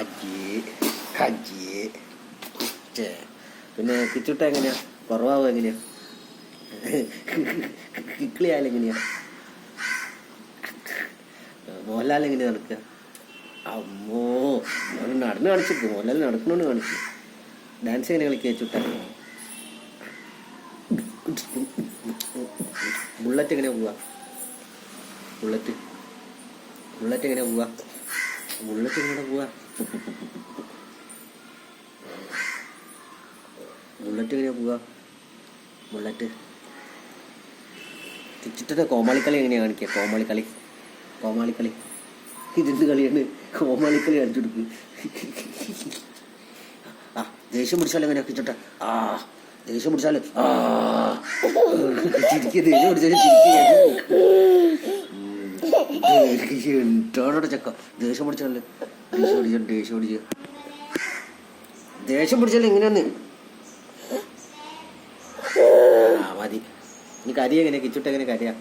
അജ്ജി അജ്ജി. പിന്നെ കിച്ചുട്ട എങ്ങനെയാ? കുറവാവും എങ്ങനെയാ? കിക്കിളിയാലെങ്ങനെയാ? മോഹൻലാൽ എങ്ങനെയാ നടക്കുക? അമ്മോ, നടന്ന് കാണിച്ചിരിക്കും. മോഹൻലാൽ നടക്കണോണ്ട് കാണിക്കും. ഡാൻസ് എങ്ങനെ കളിക്കുക കിച്ചുട്ട? ബുള്ളറ്റ് എങ്ങനെയാ പോവാ? ബുള്ളറ്റ് എങ്ങനെയാ പോവാ? ബുള്ളറ്റ് എങ്ങനെ പോവാ? ബുള്ളറ്റ് എങ്ങനെയാ പോവാ? ബുള്ളറ്റ്. കിച്ചിട്ടത്തെ കോമാളിക്കളി എങ്ങനെയാ കാണിക്കുക? കോമാളിക്കളി ഇതെന്ത് കളിയാണ്? കോമാളിക്കളി കാണിച്ചു കൊടുക്കും. ആ, ദേഷ്യം പിടിച്ചാലും എങ്ങനെയാ കിച്ചിട്ട? ദേഷ്യം പിടിച്ചാല് ചിരിക്കുക. ദേഷ്യം പിടിച്ചാലും ചിരിക്കുക. ചക്ക ദേഷ്യം പിടിച്ചാല് ദേഷ്യം പിടിച്ചാലും എങ്ങനെയാന്ന് മതി. ഇനി കരിയ എങ്ങനെയാ? കിച്ചുട്ട എങ്ങനെ കരിയാ?